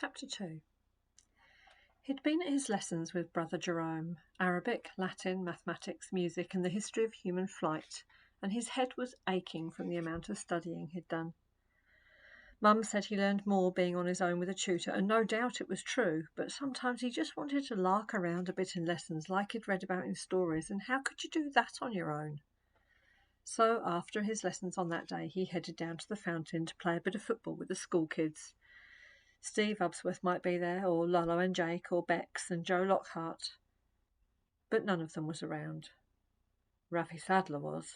Chapter 2. He'd been at his lessons with Brother Jerome, Arabic, Latin, mathematics, music, and the history of human flight, and his head was aching from the amount of studying he'd done. Mum said he learned more being on his own with a tutor, and no doubt it was true, but sometimes he just wanted to lark around a bit in lessons like he'd read about in stories, and how could you do that on your own? So after his lessons on that day, he headed down to the fountain to play a bit of football with the school kids. Steve Ubsworth might be there, or Lolo and Jake, or Bex and Joe Lockhart. But none of them was around. Raffy Sadler was.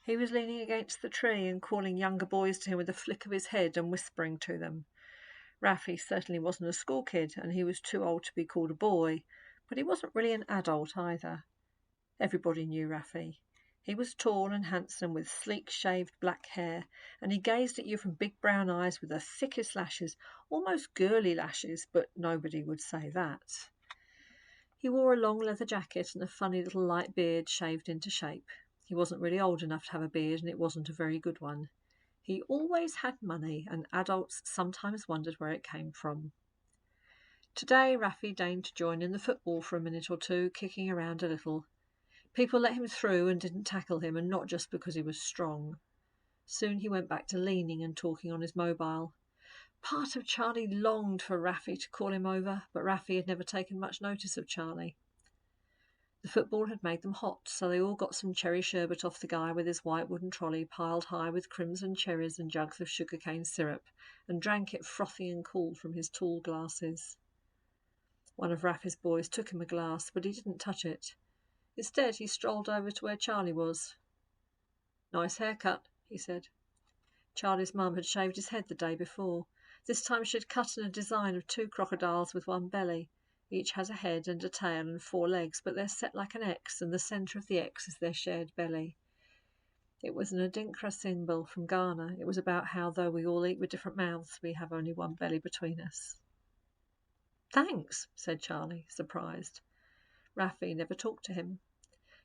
He was leaning against the tree and calling younger boys to him with a flick of his head and whispering to them. Raffy certainly wasn't a school kid, and he was too old to be called a boy, but he wasn't really an adult either. Everybody knew Raffy. He was tall and handsome with sleek shaved black hair, and he gazed at you from big brown eyes with the thickest lashes, almost girly lashes, but nobody would say that. He wore a long leather jacket and a funny little light beard shaved into shape. He wasn't really old enough to have a beard, and it wasn't a very good one. He always had money, and adults sometimes wondered where it came from. Today Raffy deigned to join in the football for a minute or two, kicking around a little. People let him through and didn't tackle him, and not just because he was strong. Soon he went back to leaning and talking on his mobile. Part of Charlie longed for Raffy to call him over, but Raffy had never taken much notice of Charlie. The football had made them hot, so they all got some cherry sherbet off the guy with his white wooden trolley piled high with crimson cherries and jugs of sugar-cane syrup, and drank it frothy and cool from his tall glasses. One of Raffy's boys took him a glass, but he didn't touch it. Instead, he strolled over to where Charlie was. "Nice haircut," he said. Charlie's mum had shaved his head the day before. This time she had cut in a design of 2 crocodiles with one belly. Each has a head and a tail and 4 legs, but they're set like an X, and the centre of the X is their shared belly. It was an Adinkra symbol from Ghana. It was about how, though we all eat with different mouths, we have only one belly between us. "Thanks," said Charlie, surprised. Raffy never talked to him.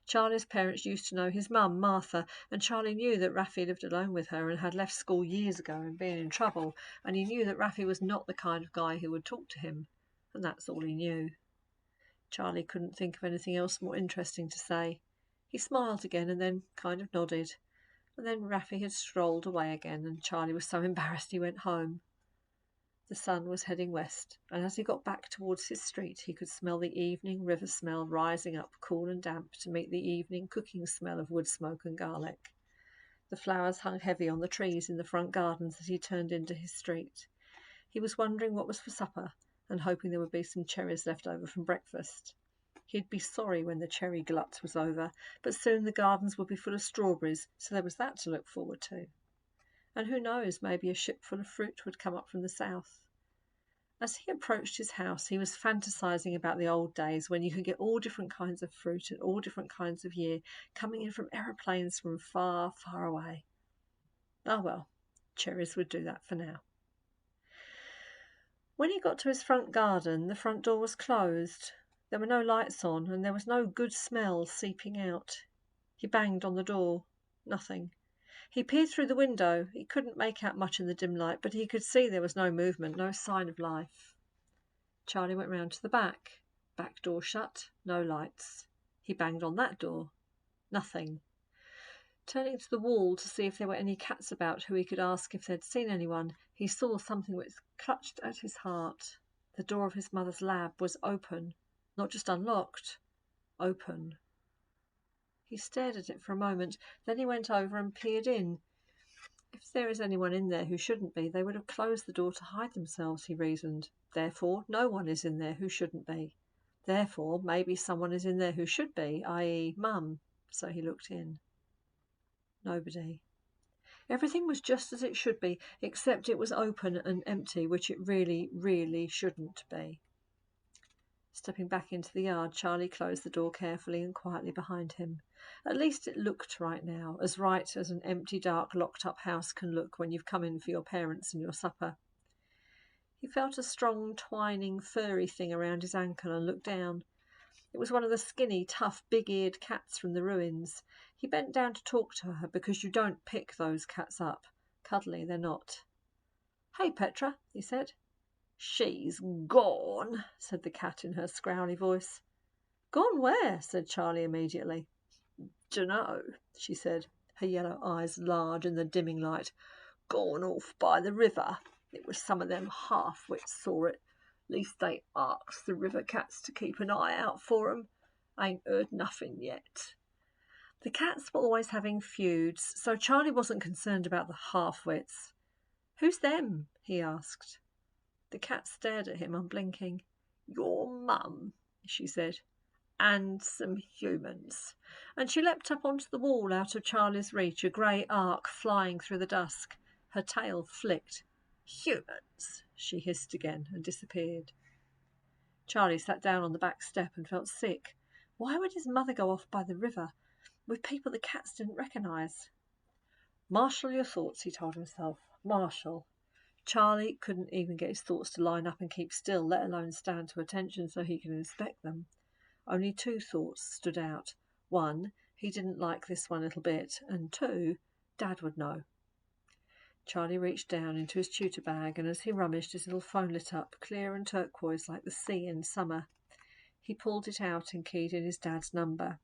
Charlie's parents used to know his mum, Martha, and Charlie knew that Raffy lived alone with her and had left school years ago and been in trouble, and he knew that Raffy was not the kind of guy who would talk to him, and that's all he knew. Charlie couldn't think of anything else more interesting to say. He smiled again and then kind of nodded, and then Raffy had strolled away again, and Charlie was so embarrassed he went home. The sun was heading west, and as he got back towards his street he could smell the evening river smell rising up cool and damp to meet the evening cooking smell of wood smoke and garlic. The flowers hung heavy on the trees in the front gardens as he turned into his street. He was wondering what was for supper, and hoping there would be some cherries left over from breakfast. He'd be sorry when the cherry glut was over, but soon the gardens would be full of strawberries, so there was that to look forward to. And who knows, maybe a ship full of fruit would come up from the south. As he approached his house, he was fantasizing about the old days when you could get all different kinds of fruit at all different kinds of year coming in from aeroplanes from far, far away. Ah well, cherries would do that for now. When he got to his front garden, the front door was closed. There were no lights on, and there was no good smell seeping out. He banged on the door. Nothing. He peered through the window. He couldn't make out much in the dim light, but he could see there was no movement, no sign of life. Charlie went round to the back. Back door shut, no lights. He banged on that door. Nothing. Turning to the wall to see if there were any cats about who he could ask if they'd seen anyone, he saw something which clutched at his heart. The door of his mother's lab was open. Not just unlocked. Open. He stared at it for a moment, then he went over and peered in. If there is anyone in there who shouldn't be, they would have closed the door to hide themselves, he reasoned. Therefore, no one is in there who shouldn't be. Therefore, maybe someone is in there who should be, i.e. Mum. So he looked in. Nobody. Everything was just as it should be, except it was open and empty, which it really, really shouldn't be. Stepping back into the yard, Charlie closed the door carefully and quietly behind him. At least it looked right now, as right as an empty, dark, locked-up house can look when you've come in for your parents and your supper. He felt a strong, twining, furry thing around his ankle and looked down. It was one of the skinny, tough, big-eared cats from the ruins. He bent down to talk to her, because you don't pick those cats up. Cuddly they're not. "Hey, Petra," he said. "She's gone," said the cat in her scowly voice. "Gone where?" said Charlie immediately. "Dunno," she said, her yellow eyes large in the dimming light. "Gone off by the river. It was some of them half-wits saw it. Least they arks the river cats to keep an eye out for 'em. Ain't heard nothing yet." The cats were always having feuds, so Charlie wasn't concerned about the half-wits. "Who's them?" he asked. The cat stared at him, unblinking. "Your mum," she said, "and some humans." And she leapt up onto the wall out of Charlie's reach, a grey arc flying through the dusk. Her tail flicked. "Humans," she hissed again and disappeared. Charlie sat down on the back step and felt sick. Why would his mother go off by the river with people the cats didn't recognise? "Marshal your thoughts," he told himself. "Marshal." Charlie couldn't even get his thoughts to line up and keep still, let alone stand to attention so he could inspect them. Only two thoughts stood out. One, he didn't like this one little bit, and two, Dad would know. Charlie reached down into his tutor bag, and as he rummaged, his little phone lit up, clear and turquoise like the sea in summer. He pulled it out and keyed in his dad's number.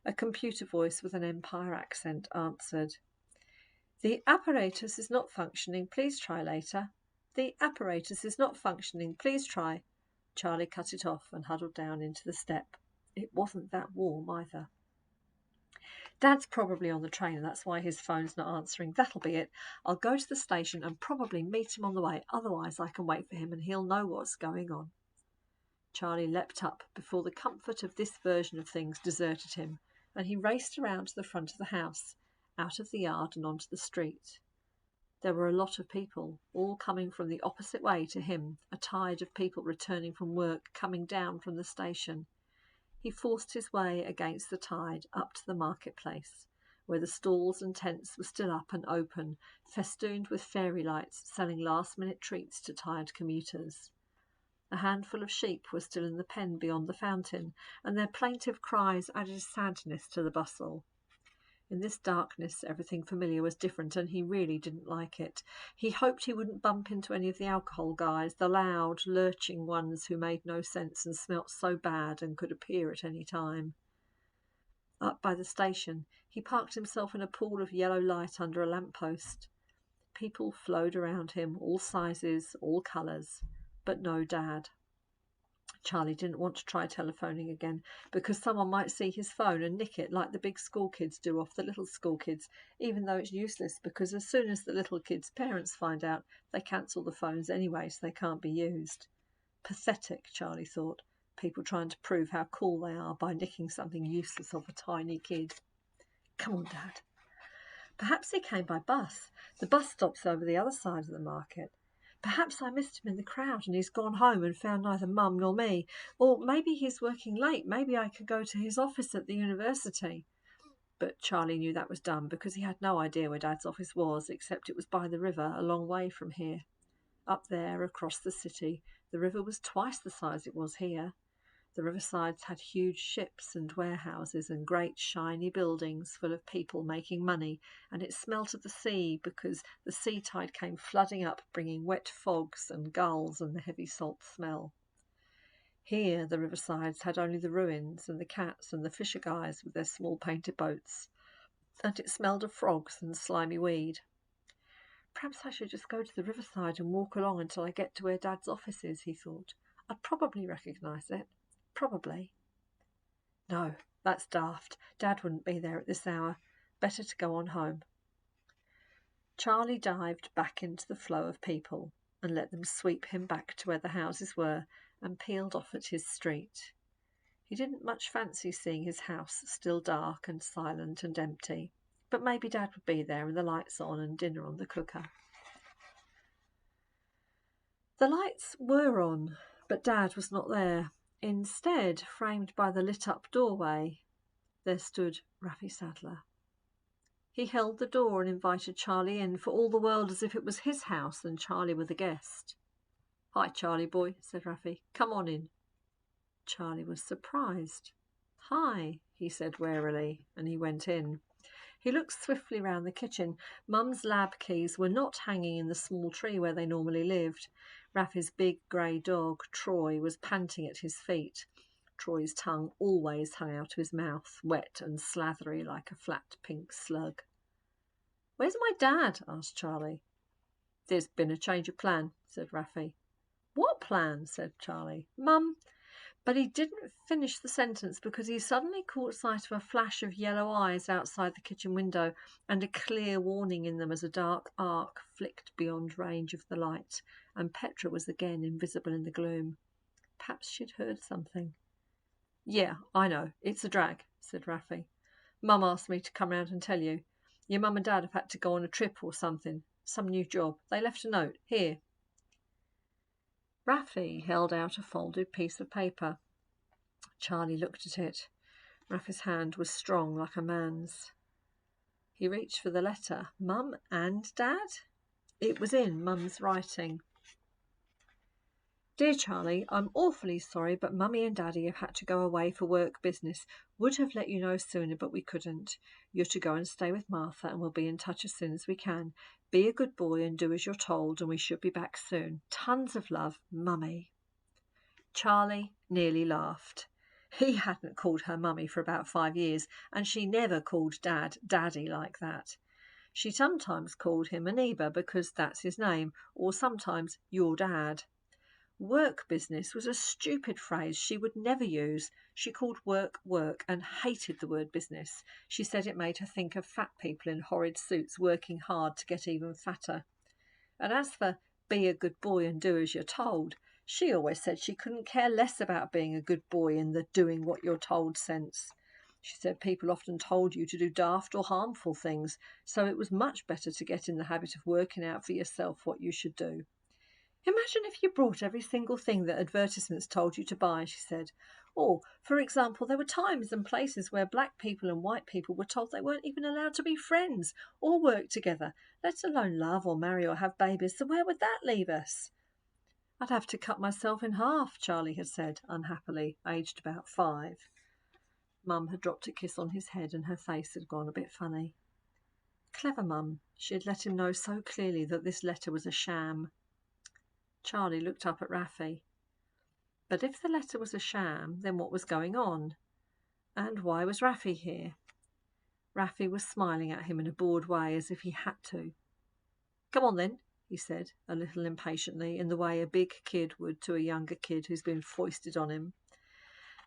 A computer voice with an Empire accent answered. "The apparatus is not functioning. Please try later." "The apparatus is not functioning. Please try." Charlie cut it off and huddled down into the step. It wasn't that warm either. "Dad's probably on the train, and that's why his phone's not answering. That'll be it. I'll go to the station and probably meet him on the way. Otherwise I can wait for him and he'll know what's going on." Charlie leapt up before the comfort of this version of things deserted him, and he raced around to the front of the house, out of the yard and onto the street. There were a lot of people, all coming from the opposite way to him, a tide of people returning from work, coming down from the station. He forced his way against the tide up to the marketplace, where the stalls and tents were still up and open, festooned with fairy lights, selling last-minute treats to tired commuters. A handful of sheep were still in the pen beyond the fountain, and their plaintive cries added sadness to the bustle. In this darkness, everything familiar was different, and he really didn't like it. He hoped he wouldn't bump into any of the alcohol guys, the loud, lurching ones who made no sense and smelt so bad and could appear at any time. Up by the station, he parked himself in a pool of yellow light under a lamp-post. People flowed around him, all sizes, all colours, but no Dad. Charlie didn't want to try telephoning again, because someone might see his phone and nick it like the big school kids do off the little school kids, even though it's useless, because as soon as the little kids' parents find out, they cancel the phones anyway, so they can't be used. Pathetic, Charlie thought, people trying to prove how cool they are by nicking something useless off a tiny kid. "Come on, Dad." Perhaps he came by bus. The bus stops over the other side of the market. Perhaps I missed him in the crowd and he's gone home and found neither Mum nor me. Or maybe he's working late. Maybe I could go to his office at the university. But Charlie knew that was dumb, because he had no idea where Dad's office was, except it was by the river, a long way from here. Up there, across the city, the river was twice the size it was here. The riversides had huge ships and warehouses and great shiny buildings full of people making money, and it smelt of the sea because the sea tide came flooding up, bringing wet fogs and gulls and the heavy salt smell. Here the riversides had only the ruins and the cats and the fisher guys with their small painted boats, and it smelled of frogs and slimy weed. Perhaps I should just go to the riverside and walk along until I get to where Dad's office is, he thought. I'd probably recognise it. Probably. No, that's daft. Dad wouldn't be there at this hour. Better to go on home. Charlie dived back into the flow of people and let them sweep him back to where the houses were and peeled off at his street. He didn't much fancy seeing his house still dark and silent and empty, but maybe Dad would be there and the lights on and dinner on the cooker. The lights were on, but Dad was not there. Instead, framed by the lit-up doorway, there stood Raffi Sadler. He held the door and invited Charlie in, for all the world as if it was his house and Charlie were the guest. "Hi, Charlie boy," said Raffi. "Come on in." Charlie was surprised. "Hi," he said warily, and he went in. He looked swiftly round the kitchen. Mum's lab keys were not hanging in the small tree where they normally lived. Rafi's big grey dog, Troy, was panting at his feet. Troy's tongue always hung out of his mouth, wet and slathery like a flat pink slug. "Where's my dad?" asked Charlie. "There's been a change of plan," said Rafi. "What plan?" said Charlie. "Mum—" But he didn't finish the sentence because he suddenly caught sight of a flash of yellow eyes outside the kitchen window and a clear warning in them as a dark arc flicked beyond range of the light, and Petra was again invisible in the gloom. Perhaps she'd heard something. "Yeah, I know. It's a drag," said Rafi. "Mum asked me to come round and tell you. Your mum and dad have had to go on a trip or something. Some new job. They left a note. Here." Rafi held out a folded piece of paper. Charlie looked at it. Rafi's hand was strong like a man's. He reached for the letter. Mum and Dad? It was in Mum's writing. "Dear Charlie, I'm awfully sorry, but Mummy and Daddy have had to go away for work business. Would have let you know sooner, but we couldn't. You're to go and stay with Martha, and we'll be in touch as soon as we can. Be a good boy and do as you're told, and we should be back soon. Tons of love, Mummy." Charlie nearly laughed. He hadn't called her Mummy for about 5 years, and she never called Dad Daddy like that. She sometimes called him Aniba because that's his name, or sometimes your dad. Work business was a stupid phrase she would never use. She called work work and hated the word business. She said it made her think of fat people in horrid suits working hard to get even fatter. And as for be a good boy and do as you're told, she always said she couldn't care less about being a good boy in the doing what you're told sense. She said people often told you to do daft or harmful things, so it was much better to get in the habit of working out for yourself what you should do. "Imagine if you brought every single thing that advertisements told you to buy," she said. "Or, for example, there were times and places where black people and white people were told they weren't even allowed to be friends or work together, let alone love or marry or have babies, so where would that leave us?" "I'd have to cut myself in half," Charlie had said, unhappily, aged about 5. Mum had dropped a kiss on his head and her face had gone a bit funny. Clever Mum. She had let him know so clearly that this letter was a sham. Charlie looked up at Rafi. But if the letter was a sham, then what was going on? And why was Rafi here? Rafi was smiling at him in a bored way, as if he had to. "Come on then," he said, a little impatiently, in the way a big kid would to a younger kid who's been foisted on him.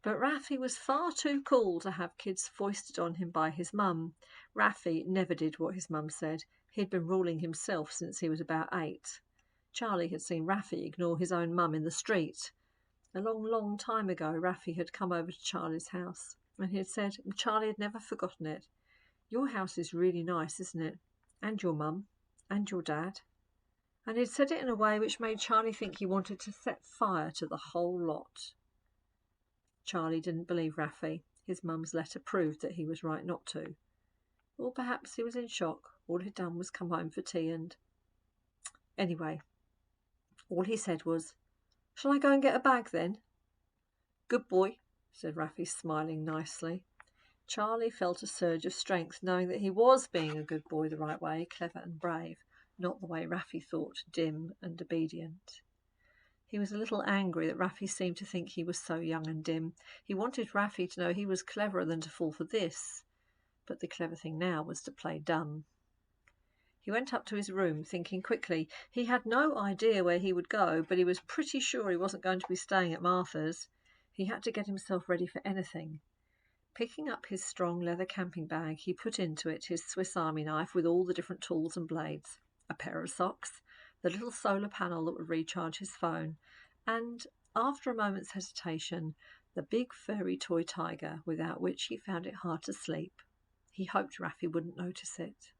But Rafi was far too cool to have kids foisted on him by his mum. Rafi never did what his mum said. He'd been ruling himself since he was about 8. Charlie had seen Rafi ignore his own mum in the street. A long, long time ago, Rafi had come over to Charlie's house, and he had said, and Charlie had never forgotten it, "Your house is really nice, isn't it? And your mum, and your dad." And he'd said it in a way which made Charlie think he wanted to set fire to the whole lot. Charlie didn't believe Rafi. His mum's letter proved that he was right not to. Or perhaps he was in shock. All he'd done was come home for tea and... Anyway, all he said was, "Shall I go and get a bag then?" "Good boy," said Rafi, smiling nicely. Charlie felt a surge of strength, knowing that he was being a good boy the right way, clever and brave, not the way Rafi thought, dim and obedient. He was a little angry that Rafi seemed to think he was so young and dim. He wanted Rafi to know he was cleverer than to fall for this. But the clever thing now was to play dumb. He went up to his room, thinking quickly. He had no idea where he would go, but he was pretty sure he wasn't going to be staying at Martha's. He had to get himself ready for anything. Picking up his strong leather camping bag, he put into it his Swiss Army knife with all the different tools and blades, a pair of socks, the little solar panel that would recharge his phone, and, after a moment's hesitation, the big furry toy tiger, without which he found it hard to sleep. He hoped Rafi wouldn't notice it.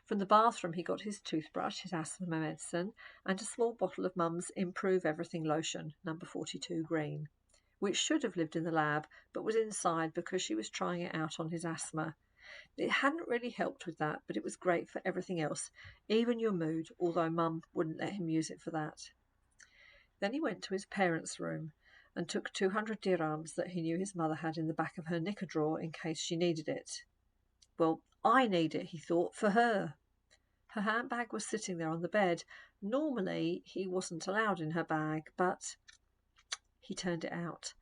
From the bathroom he got his toothbrush, his asthma medicine, and a small bottle of Mum's Improve Everything lotion, number 42 green, which should have lived in the lab, but was inside because she was trying it out on his asthma. It hadn't really helped with that, but it was great for everything else, even your mood, although Mum wouldn't let him use it for that. Then he went to his parents' room and took 200 dirhams that he knew his mother had in the back of her knicker drawer in case she needed it. Well, I need it, he thought, for her. Her handbag was sitting there on the bed. Normally he wasn't allowed in her bag, but he turned it out.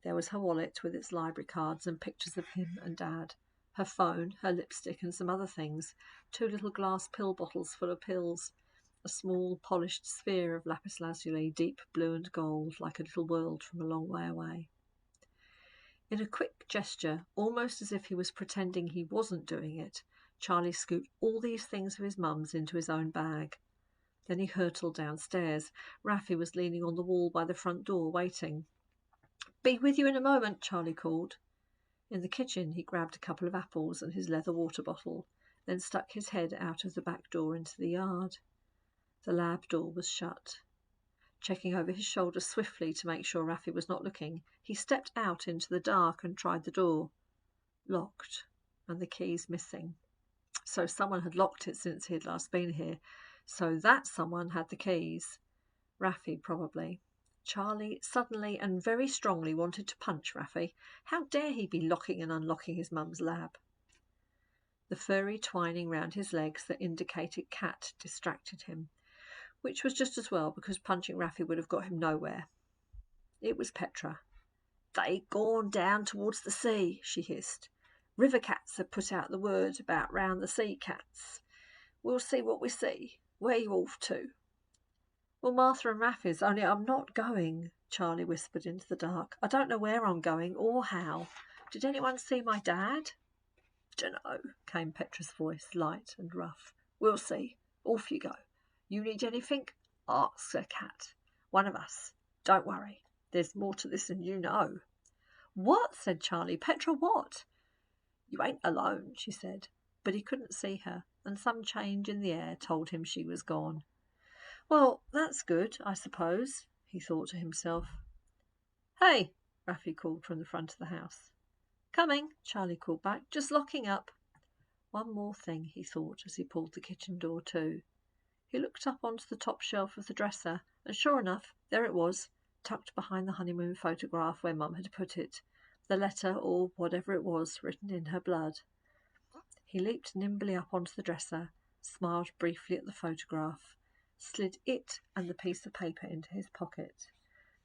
There was her wallet with its library cards and pictures of him and Dad, her phone, her lipstick and some other things, 2 little glass pill bottles full of pills, a small polished sphere of lapis lazuli, deep blue and gold, like a little world from a long way away. In a quick gesture, almost as if he was pretending he wasn't doing it, Charlie scooped all these things of his mum's into his own bag. Then he hurtled downstairs. Raffi was leaning on the wall by the front door, waiting. "Be with you in a moment," Charlie called. In the kitchen, he grabbed a couple of apples and his leather water bottle, then stuck his head out of the back door into the yard. The lab door was shut. Checking over his shoulder swiftly to make sure Raffi was not looking, he stepped out into the dark and tried the door. Locked, and the keys missing. So someone had locked it since he had last been here. So that someone had the keys. Raffi, probably. Charlie suddenly and very strongly wanted to punch Raffi. How dare he be locking and unlocking his mum's lab? The furry twining round his legs that indicated cat distracted him, which was just as well, because punching Raffi would have got him nowhere. It was Petra. "They gone down towards the sea," she hissed. "River cats have put out the word about round the sea cats. We'll see what we see. Where you off to?" "Well, Martha and Raffi's, only I'm not going," Charlie whispered into the dark. "I don't know where I'm going or how. Did anyone see my Dad?" "Dunno," came Petra's voice, light and rough. "We'll see. Off you go. You need anything? Ask a cat. One of us. Don't worry. There's more to this than you know." "What?" said Charlie. "Petra, what?" "You ain't alone," she said. But he couldn't see her, and some change in the air told him she was gone. "Well, that's good, I suppose," he thought to himself. "Hey," Raffi called from the front of the house. "Coming," Charlie called back. "Just locking up." One more thing, he thought, as he pulled the kitchen door to. He looked up onto the top shelf of the dresser, and sure enough, there it was, tucked behind the honeymoon photograph where Mum had put it, the letter, or whatever it was, written in her blood. He leaped nimbly up onto the dresser, smiled briefly at the photograph, slid it and the piece of paper into his pocket,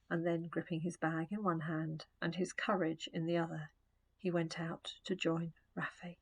and then, gripping his bag in one hand and his courage in the other, he went out to join Raffi.